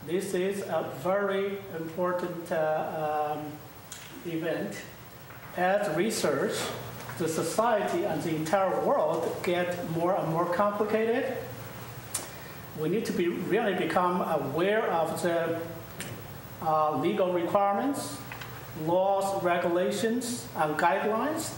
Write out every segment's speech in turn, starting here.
this is a very important event. As research, the society and the entire world get more and more complicated. We need to really become aware of the legal requirements, laws, regulations, and guidelines.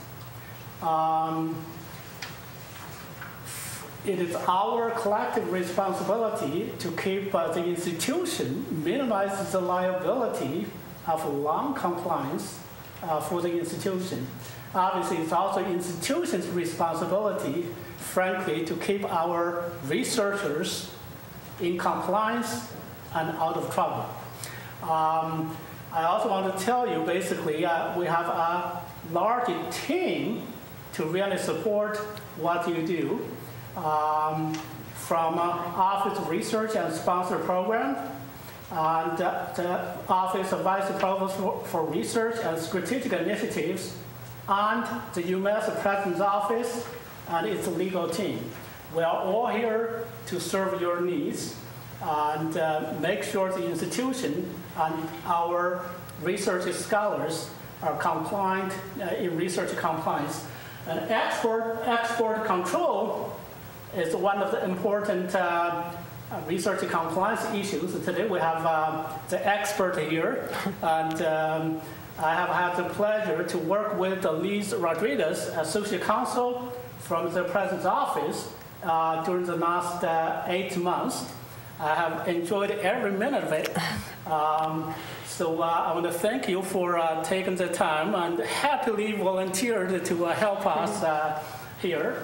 It is our collective responsibility to keep the institution, minimize the liability of non-compliance for the institution. Obviously, it's also institution's responsibility, frankly, to keep our researchers in compliance and out of trouble. I also want to tell you, basically, we have a large team to really support what you do, from Office of Research and Sponsor Program, and the Office of Vice Provost for Research and Strategic Initiatives, and the UMass President's Office and its legal team. We are all here to serve your needs and make sure the institution and our research scholars are compliant in research compliance. And export control is one of the important research compliance issues. Today we have the expert here, and I have had the pleasure to work with Liz Rodriguez, Associate Counsel from the President's Office during the last 8 months. I have enjoyed every minute of it. So I want to thank you for taking the time and happily volunteered to help us here.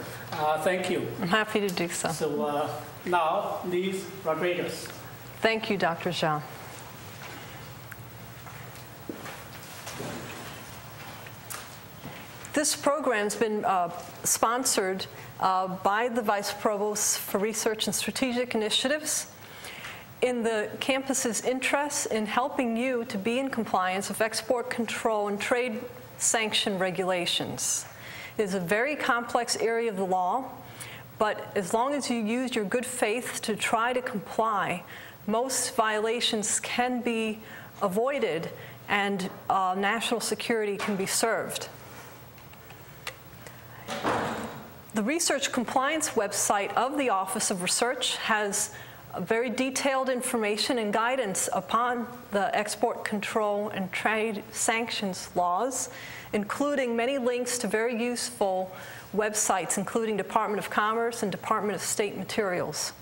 Thank you. I'm happy to do so. So now, Liz Rodriguez. Thank you, Dr. Zhang. This program's been sponsored by the Vice Provost for Research and Strategic Initiatives in the campus's interest in helping you to be in compliance with export control and trade sanction regulations. It is a very complex area of the law, but as long as you use your good faith to try to comply, most violations can be avoided and national security can be served. The research compliance website of the Office of Research has very detailed information and guidance upon the export control and trade sanctions laws, including many links to very useful websites, including Department of Commerce and Department of State materials.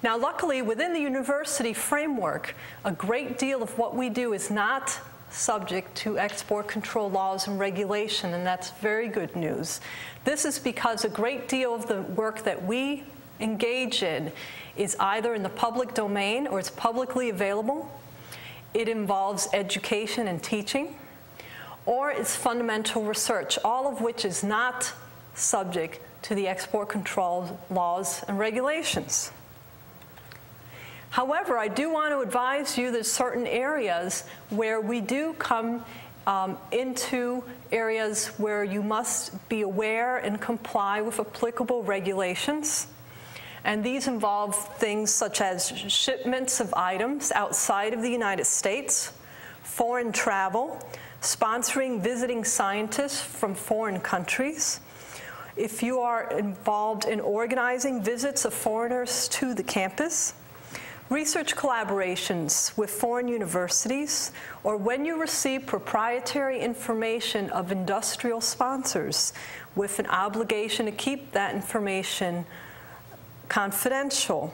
Now, luckily, within the university framework, a great deal of what we do is not subject to export control laws and regulation, and that's very good news. This is because a great deal of the work that we engage in is either in the public domain or it's publicly available. It involves education and teaching, or it's fundamental research, all of which is not subject to the export control laws and regulations. However, I do want to advise you that certain areas where we do come into areas where you must be aware and comply with applicable regulations. And these involve things such as shipments of items outside of the United States, foreign travel, sponsoring visiting scientists from foreign countries. If you are involved in organizing visits of foreigners to the campus, research collaborations with foreign universities, or when you receive proprietary information of industrial sponsors with an obligation to keep that information confidential.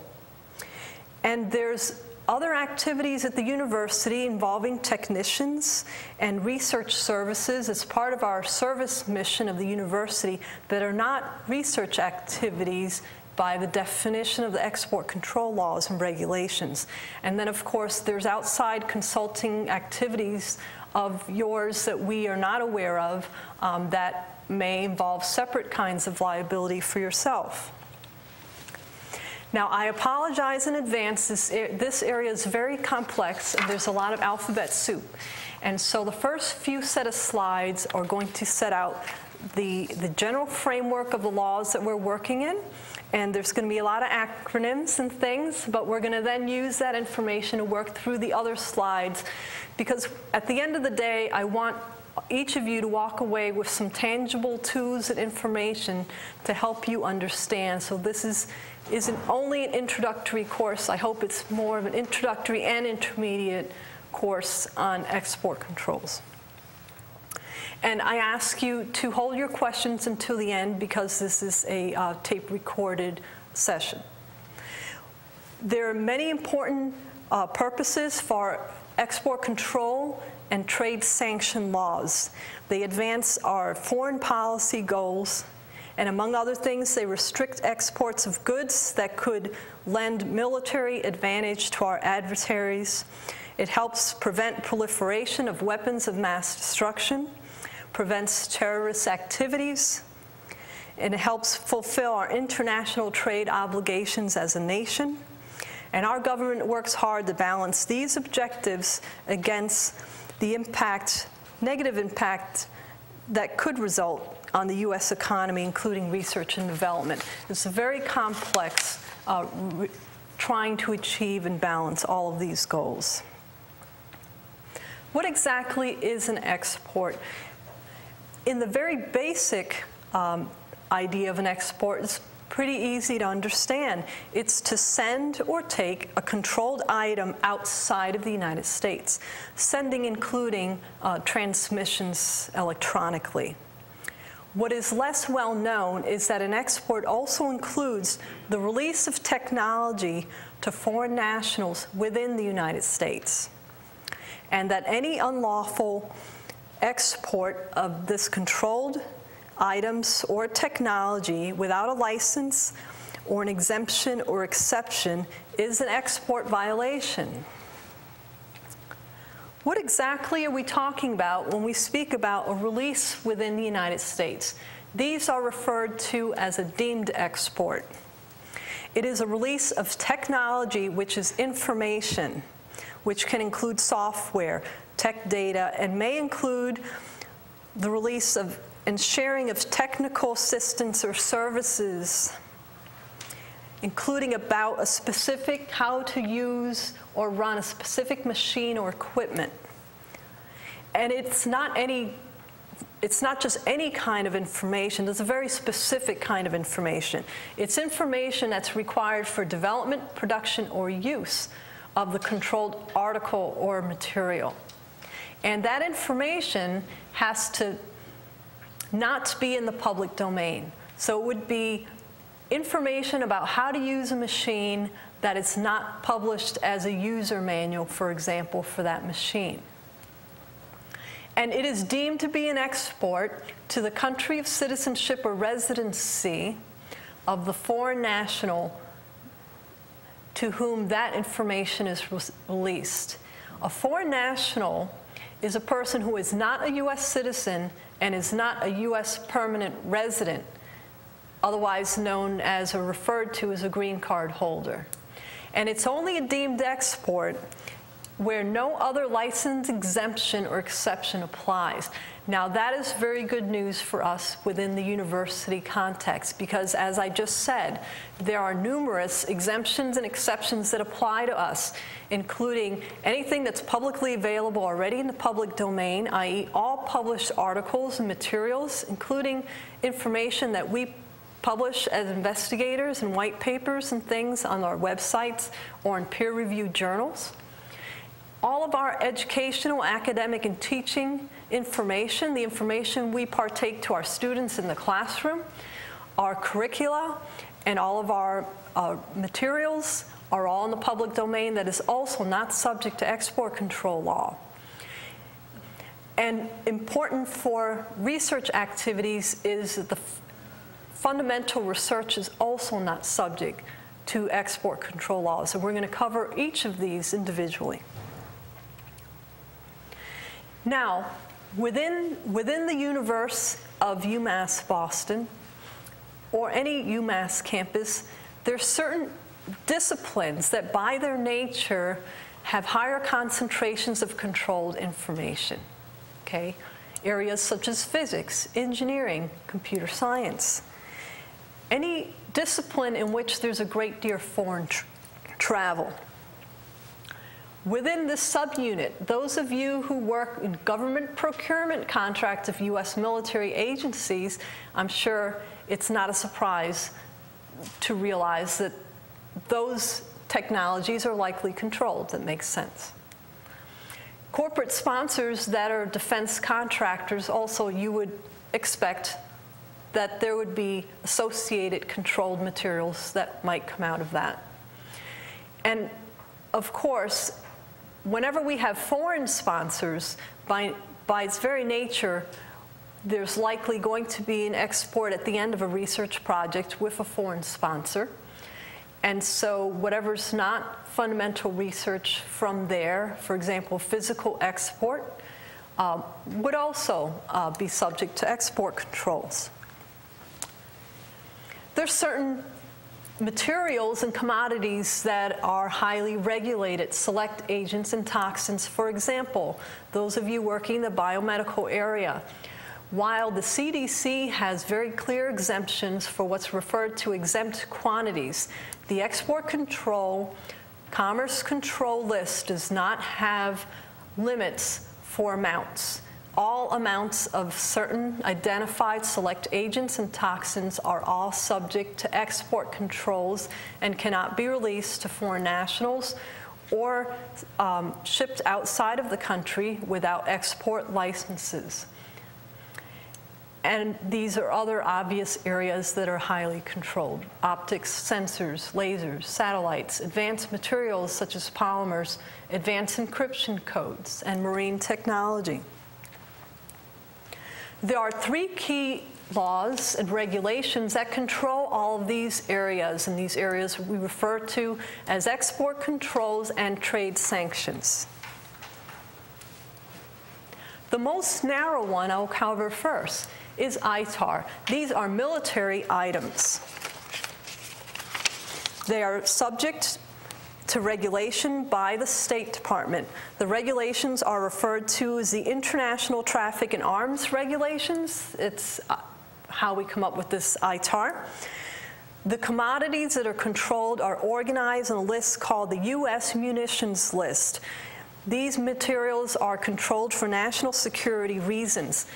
And there's other activities at the university involving technicians and research services as part of our service mission of the university that are not research activities by the definition of the export control laws and regulations. And then, of course, there's outside consulting activities of yours that we are not aware of that may involve separate kinds of liability for yourself. Now, I apologize in advance. This area is very complex, and there's a lot of alphabet soup. And so the first few set of slides are going to set out the general framework of the laws that we're working in, and there's going to be a lot of acronyms and things, but we're going to then use that information to work through the other slides, because at the end of the day, I want each of you to walk away with some tangible tools and information to help you understand. So this isn't only an introductory course. I hope it's more of an introductory and intermediate course on export controls. And I ask you to hold your questions until the end, because this is a tape-recorded session. There are many important purposes for export control and trade sanction laws. They advance our foreign policy goals, and among other things, they restrict exports of goods that could lend military advantage to our adversaries. It helps prevent proliferation of weapons of mass destruction, prevents terrorist activities, and it helps fulfill our international trade obligations as a nation. And our government works hard to balance these objectives against the negative impact that could result on the U.S. economy, including research and development. It's very complex trying to achieve and balance all of these goals. What exactly is an export? In the very basic idea of an export, it's pretty easy to understand. It's to send or take a controlled item outside of the United States, sending including transmissions electronically. What is less well known is that an export also includes the release of technology to foreign nationals within the United States, and that any unlawful export of this controlled items or technology without a license or an exemption or exception is an export violation. What exactly are we talking about when we speak about a release within the United States? These are referred to as a deemed export. It is a release of technology, which is information, which can include software, tech data, and may include the release of and sharing of technical assistance or services, including about a specific how to use or run a specific machine or equipment. And it's not just any kind of information. It's a very specific kind of information. It's information that's required for development, production, or use of the controlled article or material. And that information has to not be in the public domain. So it would be information about how to use a machine that is not published as a user manual, for example, for that machine. And it is deemed to be an export to the country of citizenship or residency of the foreign national to whom that information is released. A foreign national is a person who is not a U.S. citizen and is not a U.S. permanent resident, otherwise known as or referred to as a green card holder. And it's only a deemed export where no other license, exemption, or exception applies. Now, that is very good news for us within the university context, because as I just said, there are numerous exemptions and exceptions that apply to us, including anything that's publicly available already in the public domain, i.e. all published articles and materials, including information that we publish as investigators and white papers and things on our websites or in peer-reviewed journals. All of our educational, academic, and teaching information, the information we partake to our students in the classroom, our curricula, and all of our materials are all in the public domain that is also not subject to export control law. And important for research activities is that the fundamental research is also not subject to export control laws. So we're going to cover each of these individually. Now, within the universe of UMass Boston, or any UMass campus, there's certain disciplines that by their nature have higher concentrations of controlled information, okay? areas such as physics, engineering, computer science. Any discipline in which there's a great deal of foreign travel. Within this subunit, those of you who work in government procurement contracts of U.S. military agencies, I'm sure it's not a surprise to realize that those technologies are likely controlled. That makes sense. Corporate sponsors that are defense contractors, also you would expect that there would be associated controlled materials that might come out of that. And of course, whenever we have foreign sponsors, by its very nature, there's likely going to be an export at the end of a research project with a foreign sponsor. And so whatever's not fundamental research from there, for example, physical export, would also be subject to export controls. There's certain materials and commodities that are highly regulated, select agents and toxins. For example, those of you working in the biomedical area, while the CDC has very clear exemptions for what's referred to exempt quantities, the export control, commerce control list does not have limits for amounts. All amounts of certain identified select agents and toxins are all subject to export controls and cannot be released to foreign nationals or shipped outside of the country without export licenses. And these are other obvious areas that are highly controlled: optics, sensors, lasers, satellites, advanced materials such as polymers, advanced encryption codes, and marine technology. There are 3 key laws and regulations that control all of these areas, and these areas we refer to as export controls and trade sanctions. The most narrow one I'll cover first is ITAR. These are military items. They are subject to regulation by the State Department. The regulations are referred to as the International Traffic in Arms Regulations. It's how we come up with this ITAR. The commodities that are controlled are organized in a list called the U.S. Munitions List. These materials are controlled for national security reasons.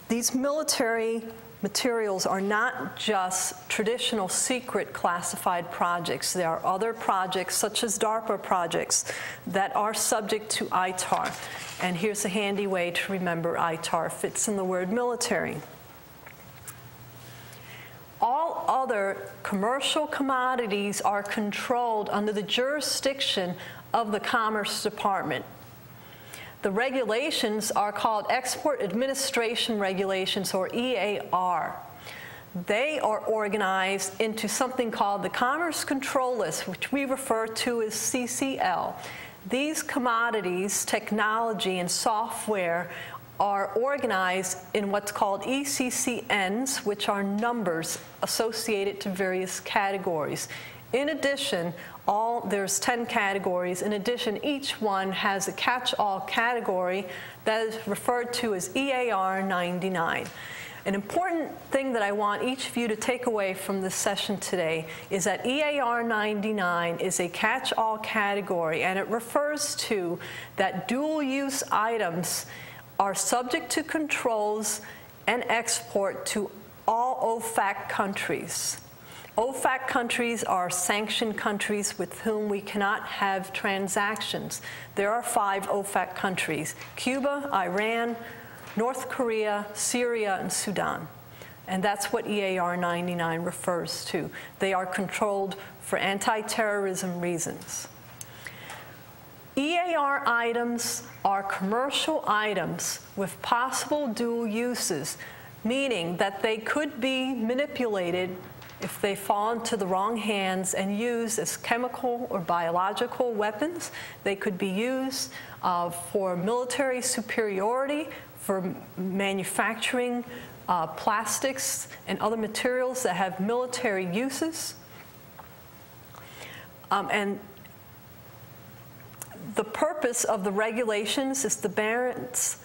These military materials are not just traditional secret classified projects. There are other projects, such as DARPA projects, that are subject to ITAR. And here's a handy way to remember ITAR. Fits in the word military. All other commercial commodities are controlled under the jurisdiction of the Commerce Department. The regulations are called Export Administration Regulations, or EAR. They are organized into something called the Commerce Control List, which we refer to as CCL. These commodities, technology, and software are organized in what's called ECCNs, which are numbers associated to various categories. In addition, there's 10 categories. In addition, each one has a catch-all category that is referred to as EAR 99. An important thing that I want each of you to take away from this session today is that EAR 99 is a catch-all category, and it refers to that dual-use items are subject to controls and export to all OFAC countries. OFAC countries are sanctioned countries with whom we cannot have transactions. There are 5 OFAC countries: Cuba, Iran, North Korea, Syria, and Sudan. And that's what EAR 99 refers to. They are controlled for anti-terrorism reasons. EAR items are commercial items with possible dual uses, meaning that they could be manipulated if they fall into the wrong hands and used as chemical or biological weapons. They could be used for military superiority, for manufacturing plastics and other materials that have military uses. And the purpose of the regulations is to balance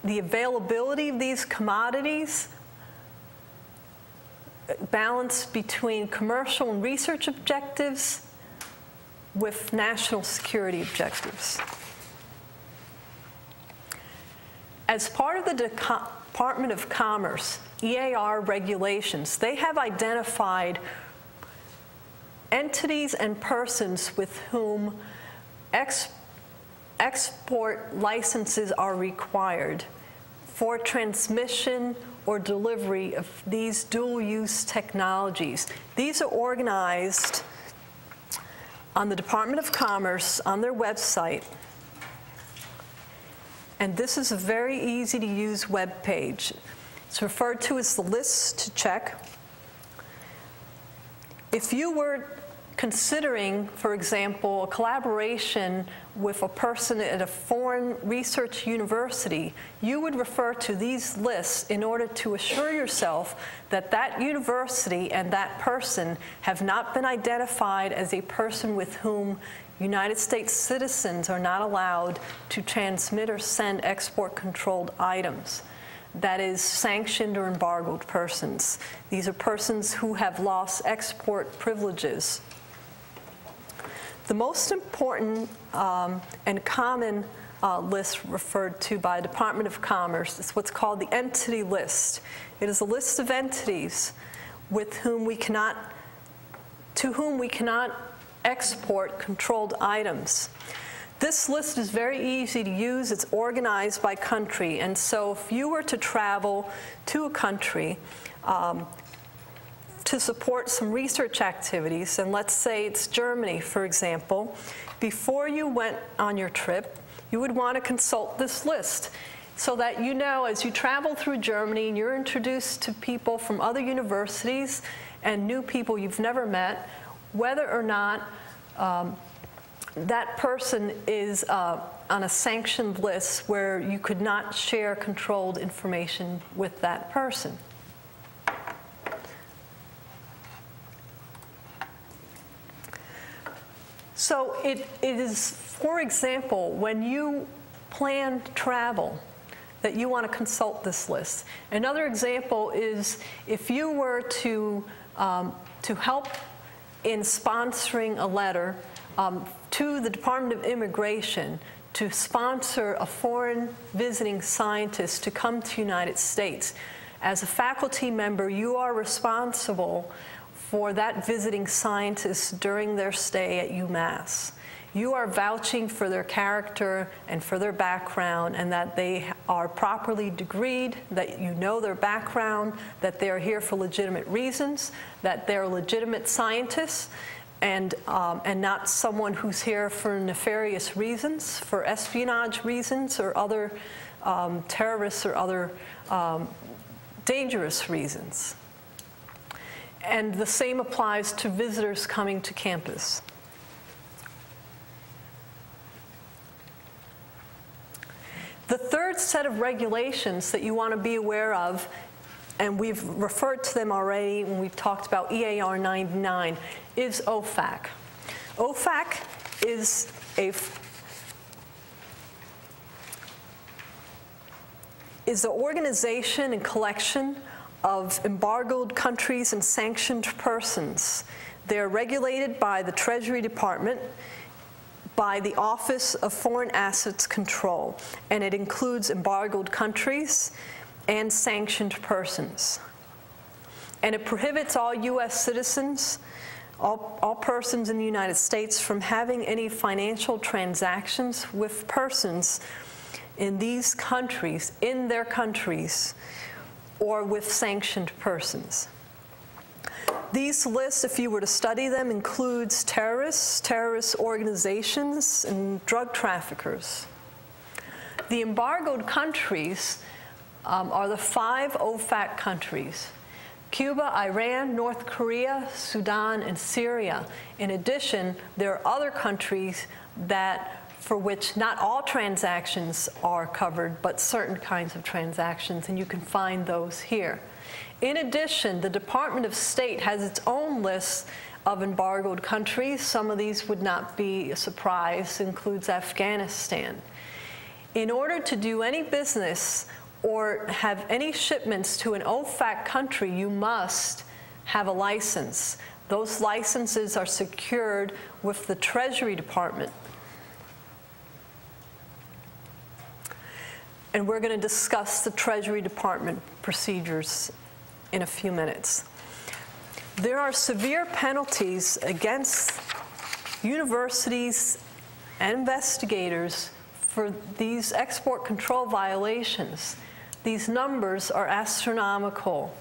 the availability of these commodities, balance between commercial and research objectives with national security objectives. As part of the Department of Commerce EAR regulations, they have identified entities and persons with whom export licenses are required for transmission or delivery of these dual-use technologies. These are organized on the Department of Commerce on their website. And this is a very easy to use web page. It's referred to as the list to check. If you were considering, for example, a collaboration with a person at a foreign research university, you would refer to these lists in order to assure yourself that that university and that person have not been identified as a person with whom United States citizens are not allowed to transmit or send export-controlled items. That is, sanctioned or embargoed persons. These are persons who have lost export privileges. The most important and common list referred to by the Department of Commerce is what's called the entity list. It is a list of entities with whom we cannot, to whom we cannot export controlled items. This list is very easy to use. It's organized by country. And so if you were to travel to a country to support some research activities, and let's say it's Germany, for example, before you went on your trip, you would want to consult this list so that you know as you travel through Germany and you're introduced to people from other universities and new people you've never met, whether or not that person is on a sanctioned list where you could not share controlled information with that person. So it is, for example, when you plan travel, that you want to consult this list. Another example is if you were to help in sponsoring a letter to the Department of Immigration to sponsor a foreign visiting scientist to come to the United States. As a faculty member, you are responsible for that visiting scientist during their stay at UMass. You are vouching for their character and for their background, and that they are properly degreed, that you know their background, that they are here for legitimate reasons, that they're legitimate scientists, and not someone who's here for nefarious reasons, for espionage reasons, or other terrorists or other dangerous reasons. And the same applies to visitors coming to campus. The third set of regulations that you want to be aware of, and we've referred to them already when we've talked about EAR 99, is OFAC. OFAC is the organization and collection of embargoed countries and sanctioned persons. They're regulated by the Treasury Department, by the Office of Foreign Assets Control, and it includes embargoed countries and sanctioned persons. And it prohibits all U.S. citizens, all persons in the United States from having any financial transactions with persons in these countries, in their countries, or with sanctioned persons. These lists, if you were to study them, includes terrorists, terrorist organizations, and drug traffickers. The embargoed countries are the 5 OFAC countries: Cuba, Iran, North Korea, Sudan, and Syria. In addition, there are other countries for which not all transactions are covered, but certain kinds of transactions, and you can find those here. In addition, the Department of State has its own list of embargoed countries. Some of these would not be a surprise. It includes Afghanistan. In order to do any business or have any shipments to an OFAC country, you must have a license. Those licenses are secured with the Treasury Department. And we're going to discuss the Treasury Department procedures in a few minutes. There are severe penalties against universities and investigators for these export control violations. These numbers are astronomical.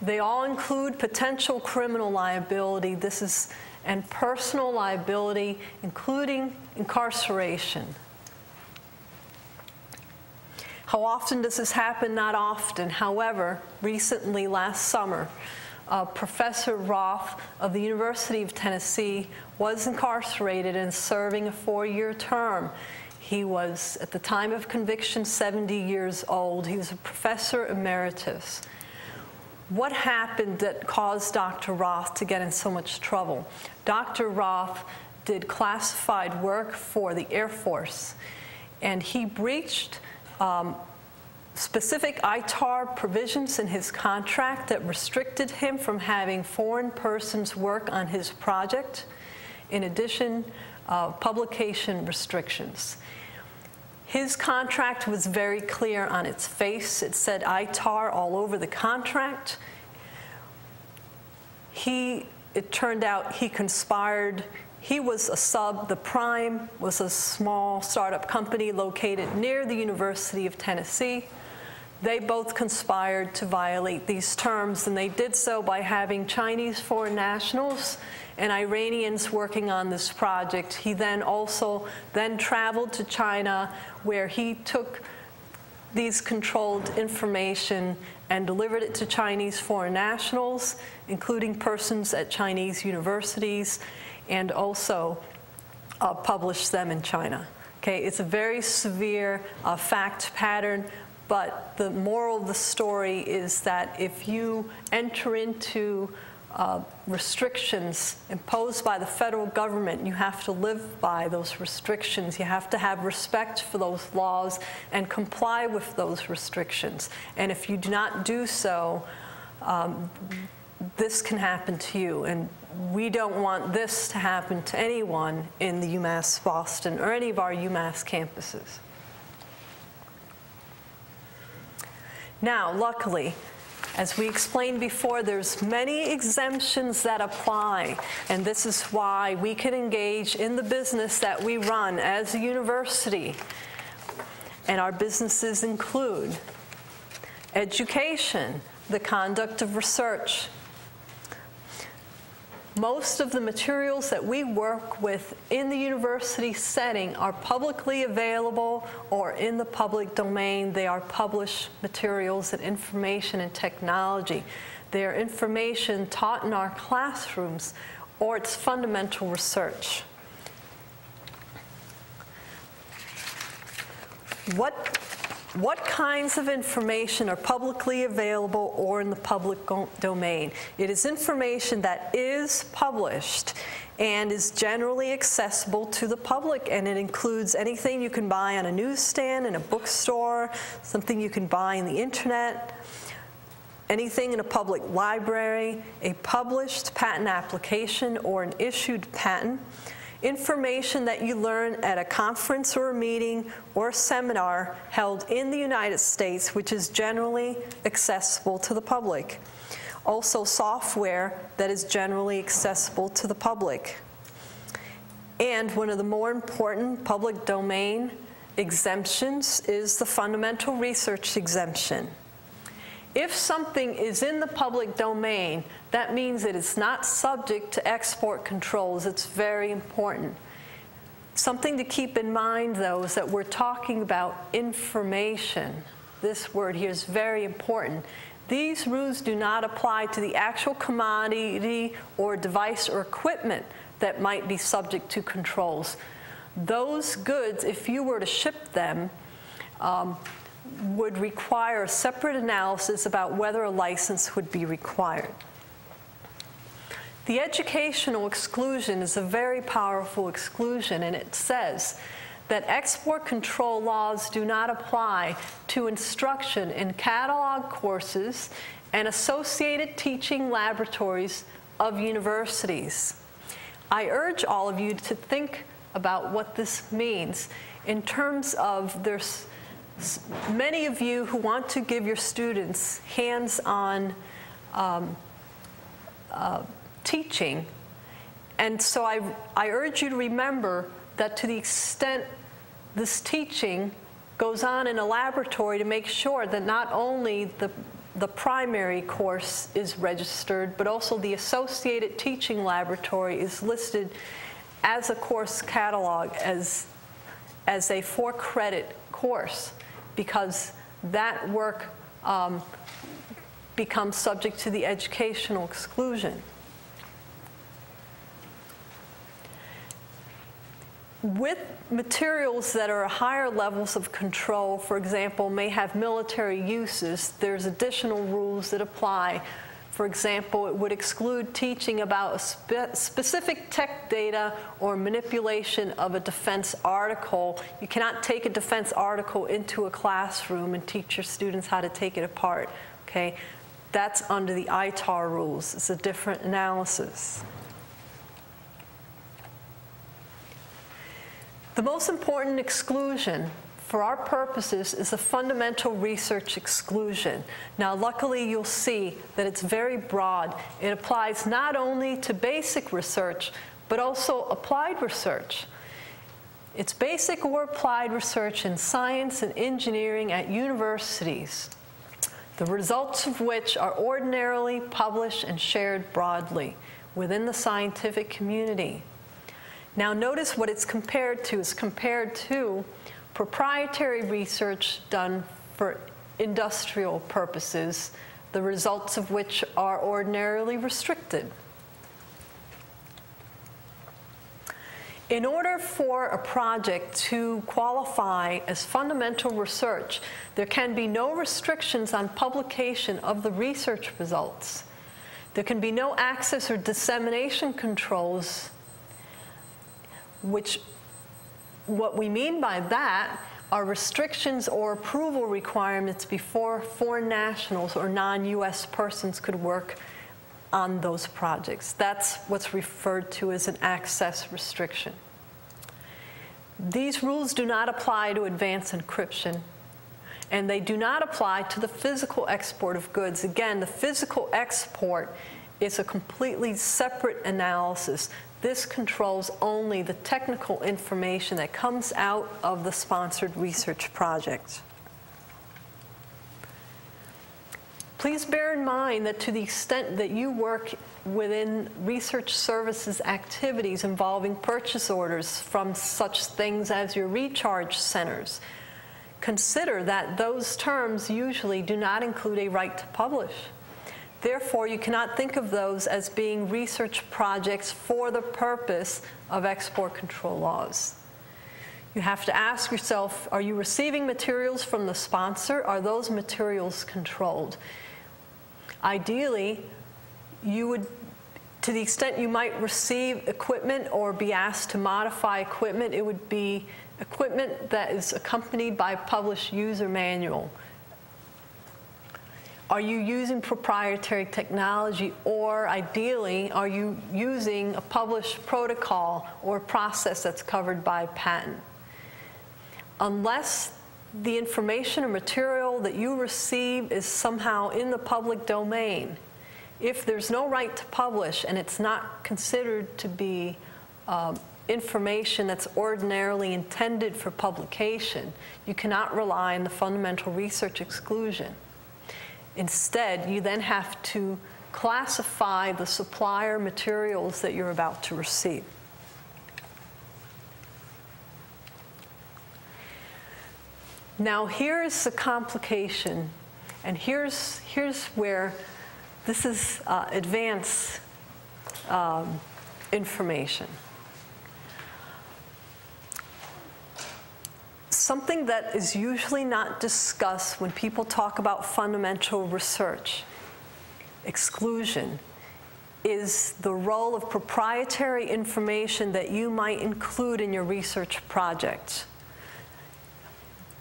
They all include potential criminal liability, and personal liability, including incarceration. How often does this happen? Not often. However, recently, last summer, Professor Roth of the University of Tennessee was incarcerated and serving a 4-year term. He was, at the time of conviction, 70 years old. He was a professor emeritus. What happened that caused Dr. Roth to get in so much trouble? Dr. Roth did classified work for the Air Force, and he breached specific ITAR provisions in his contract that restricted him from having foreign persons work on his project. In addition, publication restrictions. His contract was very clear on its face. It said ITAR all over the contract. It turned out he conspired. He was a sub. The Prime was a small startup company located near the University of Tennessee. They both conspired to violate these terms, and they did so by having Chinese foreign nationals and Iranians working on this project. He then traveled to China, where he took these controlled information and delivered it to Chinese foreign nationals, including persons at Chinese universities, and also published them in China. Okay, it's a very severe fact pattern, but the moral of the story is that if you enter into restrictions imposed by the federal government, you have to live by those restrictions. You have to have respect for those laws and comply with those restrictions. And if you do not do so, this can happen to you. And we don't want this to happen to anyone in the UMass Boston or any of our UMass campuses. Now, luckily, as we explained before, there's many exemptions that apply, and this is why we can engage in the business that we run as a university. And our businesses include education, the conduct of research. Most of the materials that we work with in the university setting are publicly available or in the public domain. They are published materials in information and technology. They are information taught in our classrooms, or it's fundamental research. What kinds of information are publicly available or in the public domain? It is information that is published and is generally accessible to the public, and it includes anything you can buy on a newsstand, in a bookstore, something you can buy on the internet, anything in a public library, a published patent application or an issued patent, information that you learn at a conference or a meeting or a seminar held in the United States, which is generally accessible to the public. Also, software that is generally accessible to the public. And one of the more important public domain exemptions is the fundamental research exemption. If something is in the public domain, that means it is not subject to export controls. It's very important. Something to keep in mind, though, is that we're talking about information. This word here is very important. These rules do not apply to the actual commodity or device or equipment that might be subject to controls. Those goods, if you were to ship them, would require a separate analysis about whether a license would be required. The educational exclusion is a very powerful exclusion, and it says that export control laws do not apply to instruction in catalog courses and associated teaching laboratories of universities. I urge all of you to think about what this means in terms of there's many of you who want to give your students hands-on teaching. And so I urge you to remember that to the extent this teaching goes on in a laboratory, to make sure that not only the primary course is registered, but also the associated teaching laboratory is listed as a course catalog, as a for-credit course, because that work becomes subject to the educational exclusion. With materials that are higher levels of control, for example, may have military uses, there's additional rules that apply. For example, it would exclude teaching about a specific tech data or manipulation of a defense article. You cannot take a defense article into a classroom and teach your students how to take it apart, okay? That's under the ITAR rules. It's a different analysis. The most important exclusion for our purposes is a fundamental research exclusion. Now, luckily, you'll see that it's very broad. It applies not only to basic research, but also applied research. It's basic or applied research in science and engineering at universities, the results of which are ordinarily published and shared broadly within the scientific community. Now notice what it's compared to. It's compared to proprietary research done for industrial purposes, the results of which are ordinarily restricted. In order for a project to qualify as fundamental research, there can be no restrictions on publication of the research results. There can be no access or dissemination controls, which what we mean by that are restrictions or approval requirements before foreign nationals or non-US persons could work on those projects. That's what's referred to as an access restriction. These rules do not apply to advanced encryption, and they do not apply to the physical export of goods. Again, the physical export is a completely separate analysis. This controls only the technical information that comes out of the sponsored research project. Please bear in mind that to the extent that you work within research services activities involving purchase orders from such things as your recharge centers, consider that those terms usually do not include a right to publish. Therefore, you cannot think of those as being research projects for the purpose of export control laws. You have to ask yourself, are you receiving materials from the sponsor? Are those materials controlled? Ideally, you would, to the extent you might receive equipment or be asked to modify equipment, it would be equipment that is accompanied by a published user manual. Are you using proprietary technology, or ideally, are you using a published protocol or process that's covered by patent? Unless the information or material that you receive is somehow in the public domain, if there's no right to publish and it's not considered to be information that's ordinarily intended for publication, you cannot rely on the fundamental research exclusion. Instead, you then have to classify the supplier materials that you're about to receive. Now here's the complication, and here's where this is advanced information. Something that is usually not discussed when people talk about fundamental research exclusion is the role of proprietary information that you might include in your research project.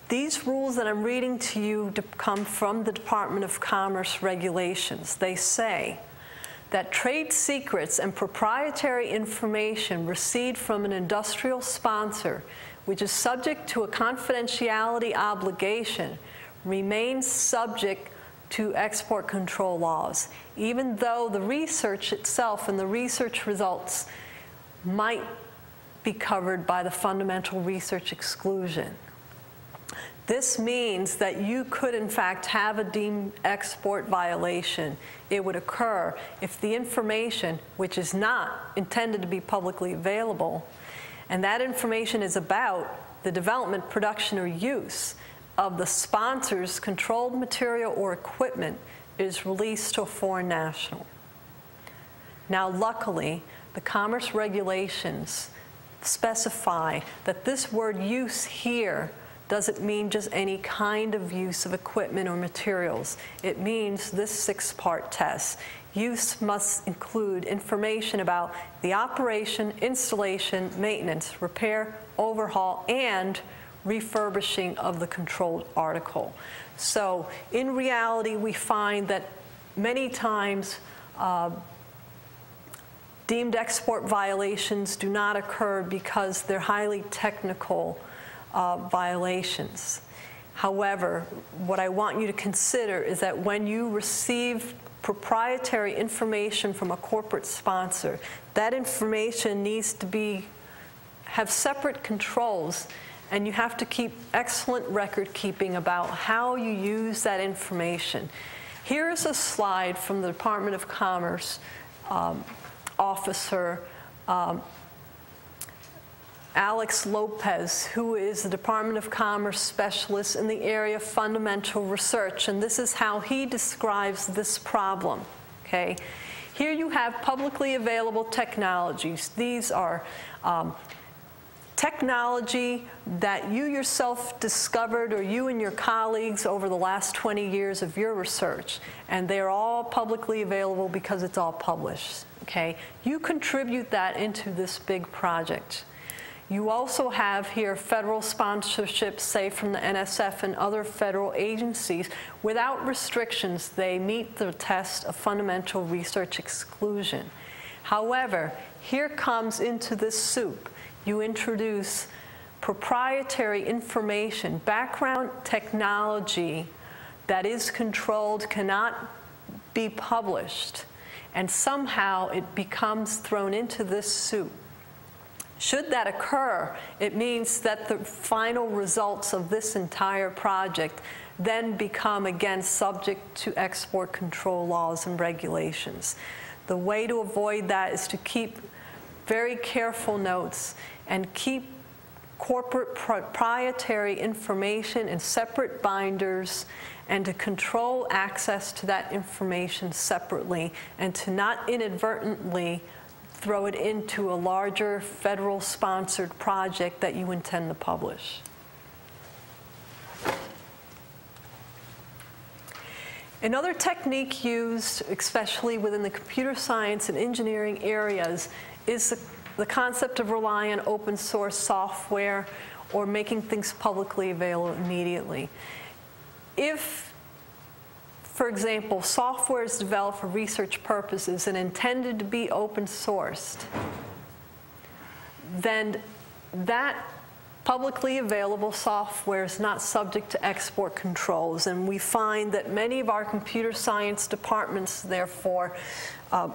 These rules that I'm reading to you come from the Department of Commerce regulations. They say that trade secrets and proprietary information received from an industrial sponsor, which is subject to a confidentiality obligation, remains subject to export control laws, even though the research itself and the research results might be covered by the fundamental research exclusion. This means that you could, in fact, have a deemed export violation. It would occur if the information, which is not intended to be publicly available, and that information is about the development, production, or use of the sponsor's controlled material or equipment, is released to a foreign national. Now, luckily, the commerce regulations specify that this word use here doesn't mean just any kind of use of equipment or materials. It means this 6-part test. Use must include information about the operation, installation, maintenance, repair, overhaul, and refurbishing of the controlled article. So in reality, we find that many times deemed export violations do not occur because they're highly technical violations. However, what I want you to consider is that when you receive proprietary information from a corporate sponsor, that information needs to have separate controls, and you have to keep excellent record keeping about how you use that information. Here's a slide from the Department of Commerce officer Alex Lopez, who is the Department of Commerce specialist in the area of fundamental research, and this is how he describes this problem, okay? Here you have publicly available technologies. These are technology that you yourself discovered, or you and your colleagues over the last 20 years of your research, and they're all publicly available because it's all published, okay? You contribute that into this big project. You also have here federal sponsorships, say from the NSF and other federal agencies. Without restrictions, they meet the test of fundamental research exclusion. However, here comes into this soup, you introduce proprietary information, background technology that is controlled, cannot be published, and somehow it becomes thrown into this soup. Should that occur, it means that the final results of this entire project then become, again, subject to export control laws and regulations. The way to avoid that is to keep very careful notes and keep corporate proprietary information in separate binders, and to control access to that information separately, and to not inadvertently throw it into a larger federal sponsored project that you intend to publish. Another technique used, especially within the computer science and engineering areas, is the concept of relying on open source software or making things publicly available immediately. If, for example, software is developed for research purposes and intended to be open sourced, then that publicly available software is not subject to export controls. And we find that many of our computer science departments, therefore,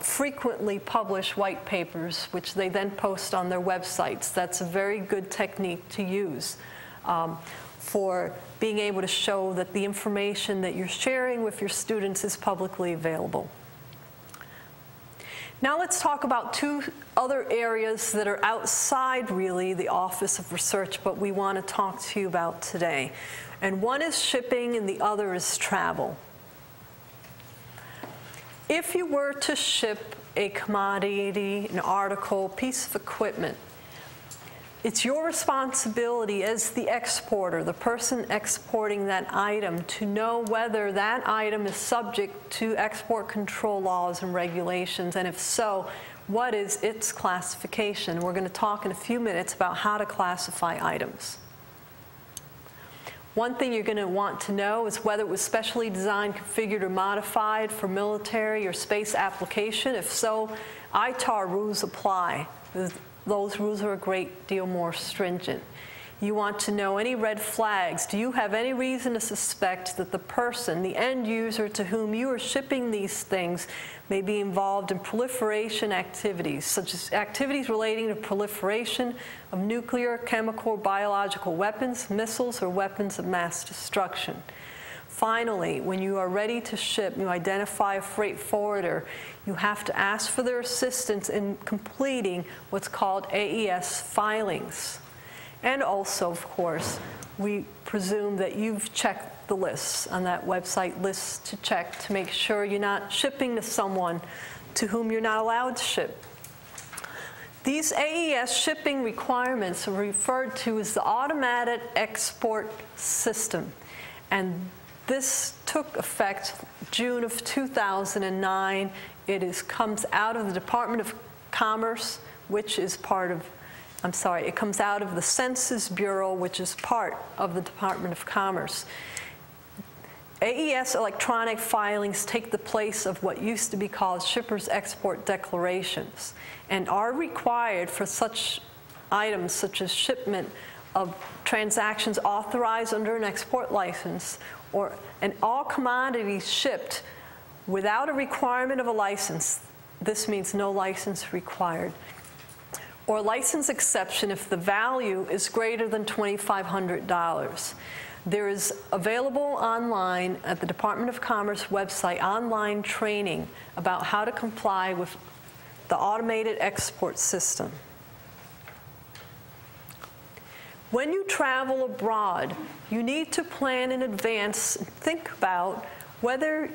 frequently publish white papers, which they then post on their websites. That's a very good technique to use for being able to show that the information that you're sharing with your students is publicly available. Now let's talk about two other areas that are outside, really, the Office of Research, but we want to talk to you about today. And one is shipping and the other is travel. If you were to ship a commodity, an article, piece of equipment, it's your responsibility as the exporter, the person exporting that item, to know whether that item is subject to export control laws and regulations, and if so, what is its classification. We're going to talk in a few minutes about how to classify items. One thing you're going to want to know is whether it was specially designed, configured, or modified for military or space application. If so, ITAR rules apply. Those rules are a great deal more stringent. You want to know any red flags. Do you have any reason to suspect that the person, the end user to whom you are shipping these things, may be involved in proliferation activities, such as activities relating to proliferation of nuclear, chemical, or biological weapons, missiles, or weapons of mass destruction? Finally, when you are ready to ship, you identify a freight forwarder. You have to ask for their assistance in completing what's called AES filings. And also, of course, we presume that you've checked the lists on that website, lists to check to make sure you're not shipping to someone to whom you're not allowed to ship. These AES shipping requirements are referred to as the Automated Export System. And this took effect June of 2009. It comes out of the Department of Commerce, which is part of it comes out of the Census Bureau, which is part of the Department of Commerce. AES electronic filings take the place of what used to be called shippers' export declarations and are required for such items such as shipment of transactions authorized under an export license, and all commodities shipped without a requirement of a license. This means no license required. Or license exception if the value is greater than $2,500. There is available online at the Department of Commerce website online training about how to comply with the automated export system. When you travel abroad, you need to plan in advance and think about whether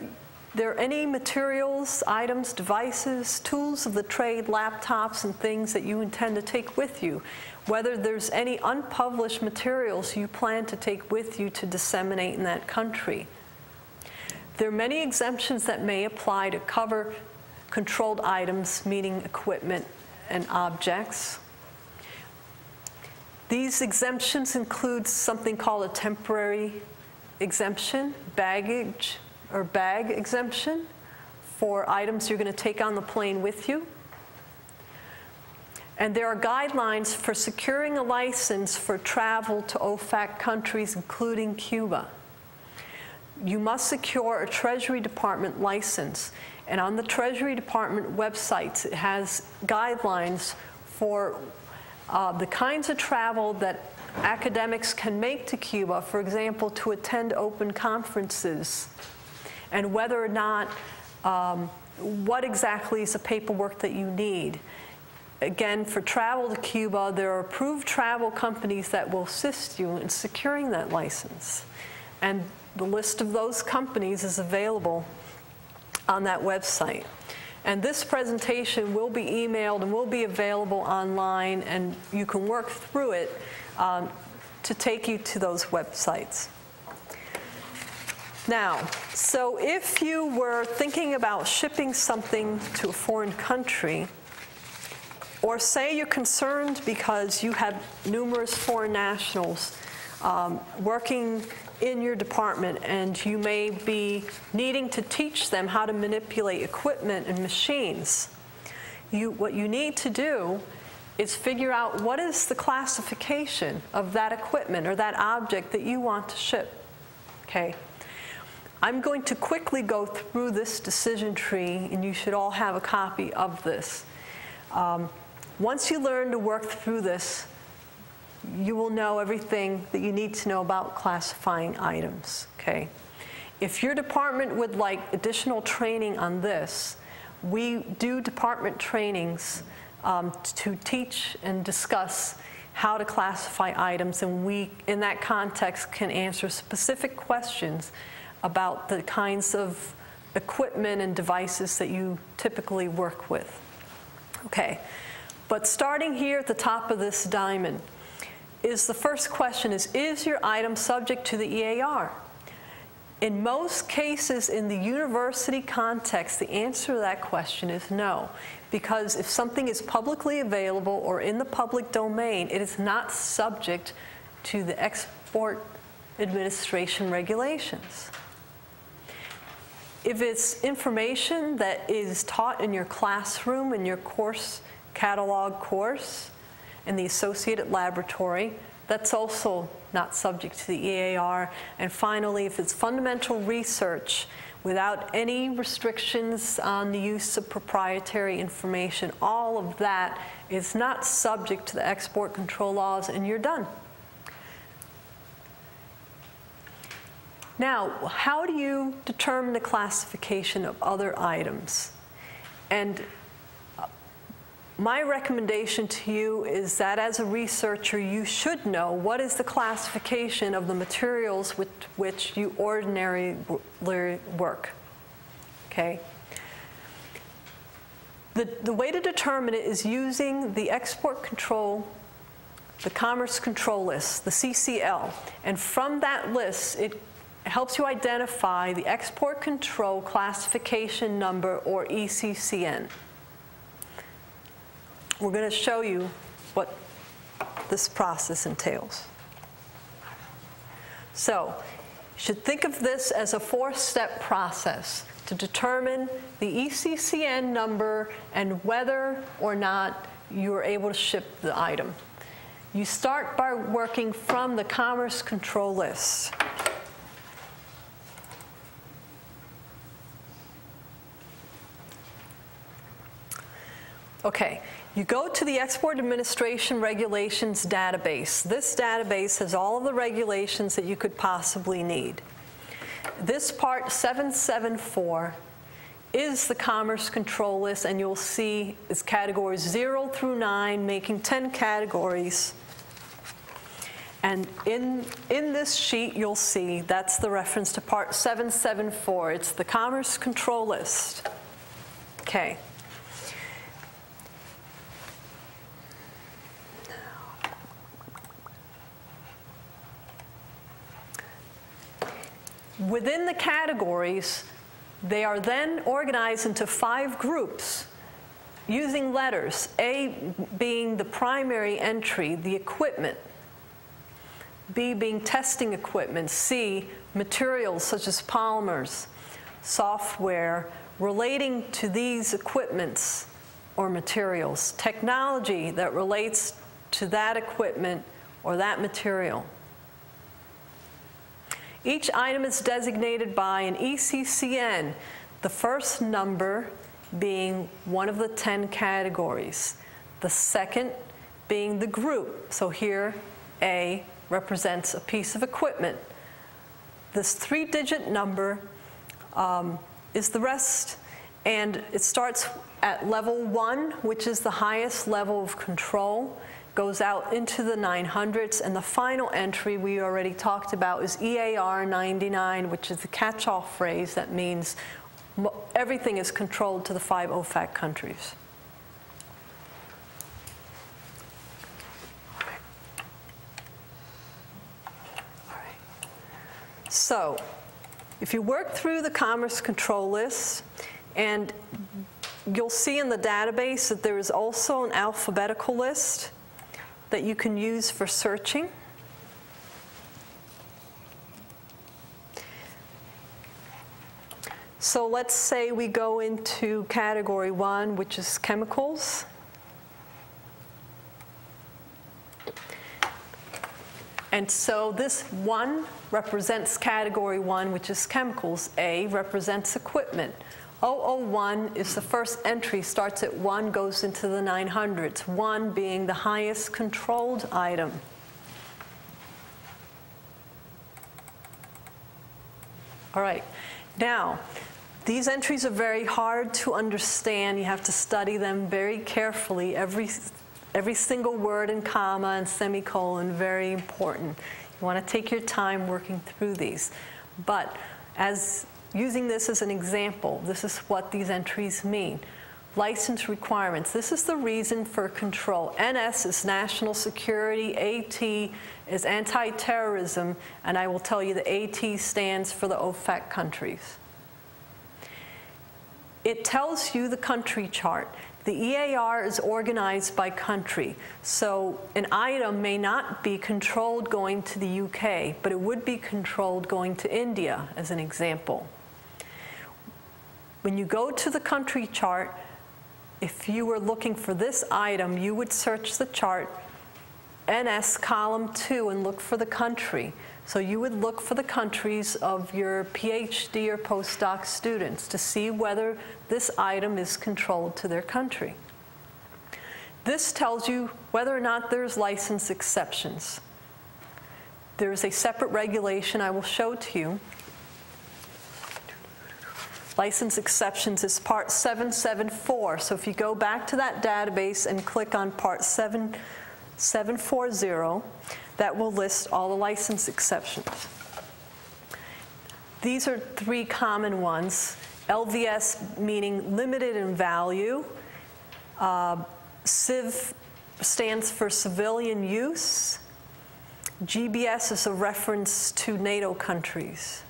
there are any materials, items, devices, tools of the trade, laptops, and things that you intend to take with you, whether there's any unpublished materials you plan to take with you to disseminate in that country. There are many exemptions that may apply to cover controlled items, meaning equipment and objects. These exemptions include something called a temporary exemption, baggage or bag exemption for items you're going to take on the plane with you. And there are guidelines for securing a license for travel to OFAC countries, including Cuba. You must secure a Treasury Department license. And on the Treasury Department websites, it has guidelines for the kinds of travel that academics can make to Cuba, for example, to attend open conferences, and whether or not, what exactly is the paperwork that you need. Again, for travel to Cuba, there are approved travel companies that will assist you in securing that license. And the list of those companies is available on that website. And this presentation will be emailed and will be available online, and you can work through it to take you to those websites. Now, so if you were thinking about shipping something to a foreign country, or say you're concerned because you have numerous foreign nationals working in your department, and you may be needing to teach them how to manipulate equipment and machines, what you need to do is figure out what is the classification of that equipment or that object that you want to ship. Okay. I'm going to quickly go through this decision tree, and you should all have a copy of this. Once you learn to work through this, you will know everything that you need to know about classifying items, okay? If your department would like additional training on this, we do department trainings to teach and discuss how to classify items, and we, in that context, can answer specific questions about the kinds of equipment and devices that you typically work with. Okay, but starting here at the top of this diamond, the first question is your item subject to the EAR? In most cases in the university context, the answer to that question is no, because if something is publicly available or in the public domain, it is not subject to the export Administration regulations. If it's information that is taught in your classroom, in your course, catalog course, in the associated laboratory, that's also not subject to the EAR. And finally, if it's fundamental research without any restrictions on the use of proprietary information, all of that is not subject to the export control laws, and you're done. Now, how do you determine the classification of other items? And my recommendation to you is that as a researcher, you should know what is the classification of the materials with which you ordinarily work, okay? The way to determine it is using the export control, the commerce control list, the CCL, and from that list, it helps you identify the export control classification number, or ECCN. We're going to show you what this process entails. So, you should think of this as a 4-step process to determine the ECCN number and whether or not you are able to ship the item. You start by working from the commerce control list. Okay, you go to the Export Administration Regulations database. This database has all of the regulations that you could possibly need. This part 774 is the Commerce Control List, and you'll see it's categories 0 through 9, making 10 categories. And in this sheet, you'll see that's the reference to part 774. It's the Commerce Control List. Okay. Within the categories, they are then organized into 5 groups using letters, A being the primary entry, the equipment, B being testing equipment, C, materials such as polymers, software relating to these equipments or materials, technology that relates to that equipment or that material. Each item is designated by an ECCN, the first number being one of the 10 categories, the second being the group. So here, A represents a piece of equipment. This 3-digit number is the rest, and it starts at level 1, which is the highest level of control, goes out into the 900s, and the final entry we already talked about is EAR 99, which is the catch-all phrase that means everything is controlled to the 5 OFAC countries. All right. So, if you work through the Commerce Control List, and you'll see in the database that there is also an alphabetical list that you can use for searching. So let's say we go into category 1, which is chemicals. And so this 1 represents category 1, which is chemicals. A represents equipment. 001 is the first entry, starts at 1, goes into the 900s, 1 being the highest controlled item. All right, now, these entries are very hard to understand. You have to study them very carefully. Every single word and comma and semicolon, very important. You want to take your time working through these. But using this as an example, this is what these entries mean. License requirements. This is the reason for control. NS is national security, AT is anti-terrorism, and I will tell you the AT stands for the OFAC countries. It tells you the country chart. The EAR is organized by country. So an item may not be controlled going to the UK, but it would be controlled going to India, as an example. When you go to the country chart, if you were looking for this item, you would search the chart, NS column 2, and look for the country. So you would look for the countries of your PhD or postdoc students to see whether this item is controlled to their country. This tells you whether or not there's license exceptions. There's a separate regulation I will show to you. License exceptions is part 774. So if you go back to that database and click on part 740, that will list all the license exceptions. These are 3 common ones. LVS meaning limited in value. CIV stands for civilian use. GBS is a reference to NATO countries.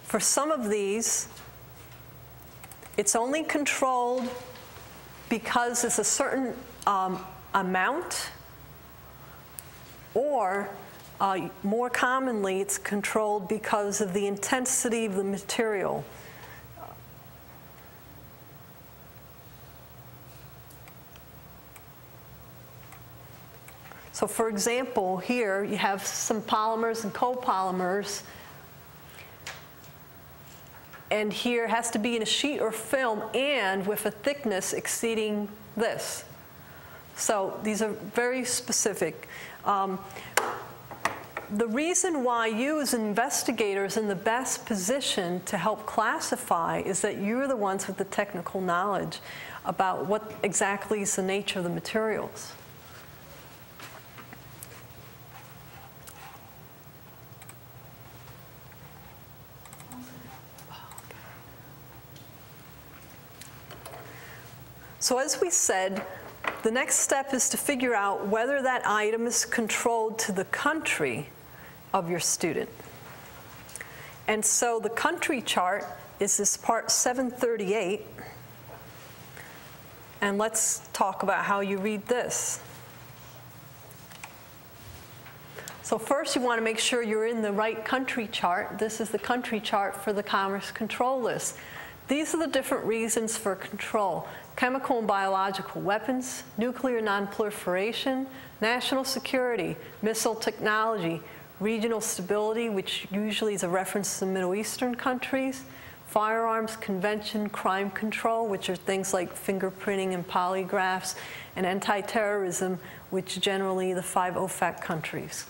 For some of these, it's only controlled because it's a certain amount, or more commonly, it's controlled because of the intensity of the material. So for example, here you have some polymers and copolymers, and here it has to be in a sheet or film and with a thickness exceeding this. So these are very specific. The reason why you as investigators are in the best position to help classify is that you're the ones with the technical knowledge about what exactly is the nature of the materials. So as we said, the next step is to figure out whether that item is controlled to the country of your student. And so the country chart is this part 738. And let's talk about how you read this. So first you want to make sure you're in the right country chart. This is the country chart for the Commerce Control List. These are the different reasons for control: chemical and biological weapons, nuclear nonproliferation, national security, missile technology, regional stability, which usually is a reference to Middle Eastern countries, firearms convention, crime control, which are things like fingerprinting and polygraphs, and anti-terrorism, which generally the 5 OFAC countries.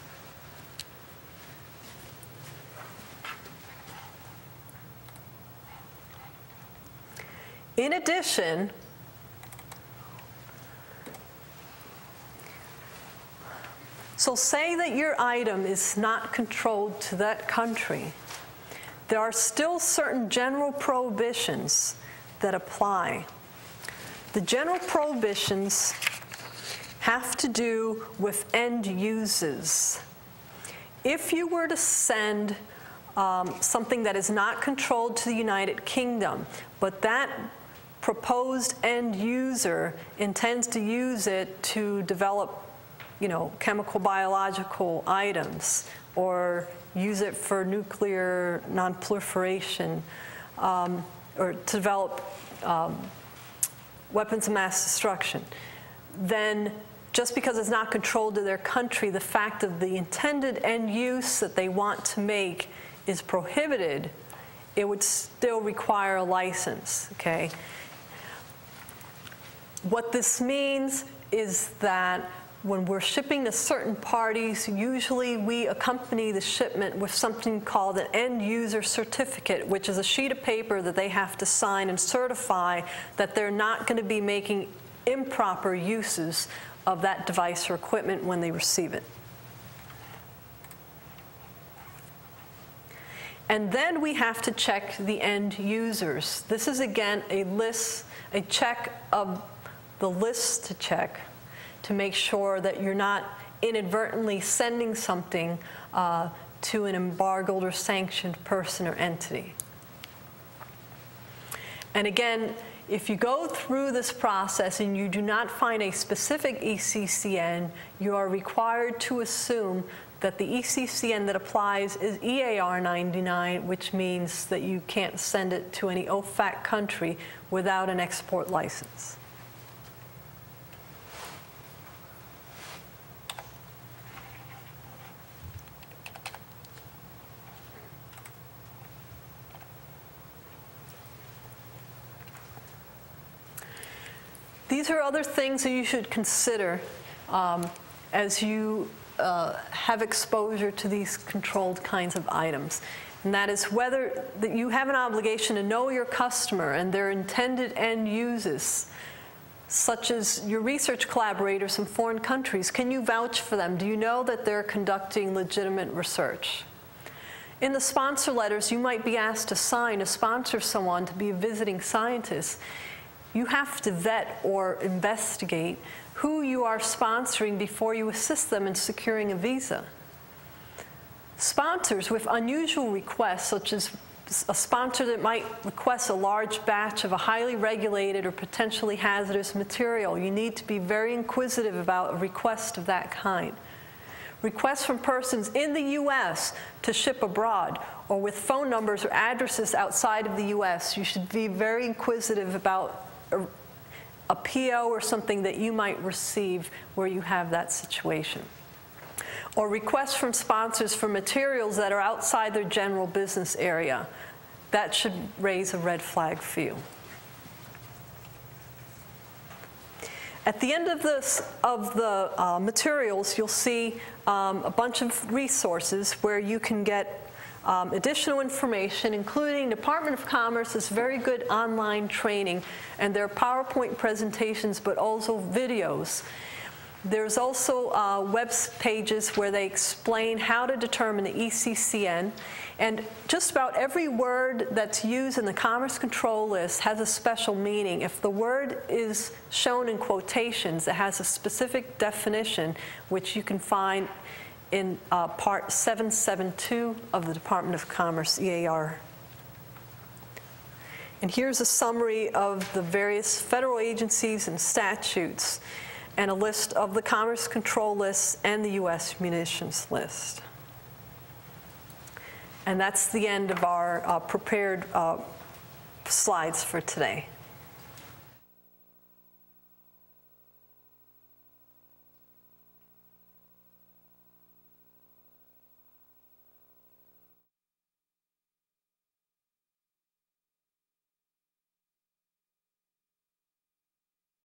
In addition, so say that your item is not controlled to that country. There are still certain general prohibitions that apply. The general prohibitions have to do with end uses. If you were to send something that is not controlled to the United Kingdom, but that proposed end user intends to use it to develop, chemical biological items, or use it for nuclear nonproliferation, or to develop weapons of mass destruction, then just because it's not controlled to their country, the fact of the intended end use that they want to make is prohibited, it would still require a license, okay? What this means is that when we're shipping to certain parties, usually we accompany the shipment with something called an end user certificate, which is a sheet of paper that they have to sign and certify that they're not going to be making improper uses of that device or equipment when they receive it. And then we have to check the end users. This is again a check of the list to check to make sure that you're not inadvertently sending something to an embargoed or sanctioned person or entity. And again, If you go through this process and you do not find a specific ECCN, you are required to assume that the ECCN that applies is EAR 99, which means that you can't send it to any OFAC country without an export license. These are other things that you should consider as you have exposure to these controlled kinds of items. And that is whether that you have an obligation to know your customer and their intended end users, such as your research collaborators in foreign countries. Can you vouch for them? Do you know that they're conducting legitimate research? In the sponsor letters, you might be asked to sign to sponsor someone to be a visiting scientist. You have to vet or investigate who you are sponsoring before you assist them in securing a visa. Sponsors with unusual requests, such as a sponsor that might request a large batch of a highly regulated or potentially hazardous material, you need to be very inquisitive about a request of that kind. Requests from persons in the U.S. to ship abroad, or with phone numbers or addresses outside of the U.S., you should be very inquisitive about a PO or something that you might receive where you have that situation. Or requests from sponsors for materials that are outside their general business area. That should raise a red flag for you. At the end of the materials, you'll see a bunch of resources where you can get additional information, including Department of Commerce's very good online training and their PowerPoint presentations, but also videos. There's also web pages where they explain how to determine the ECCN. And just about every word that's used in the Commerce Control List has a special meaning. If the word is shown in quotations, it has a specific definition, which you can find in Part 772 of the Department of Commerce EAR. And here's a summary of the various federal agencies and statutes, and a list of the Commerce Control List and the U.S. munitions list. And that's the end of our prepared slides for today.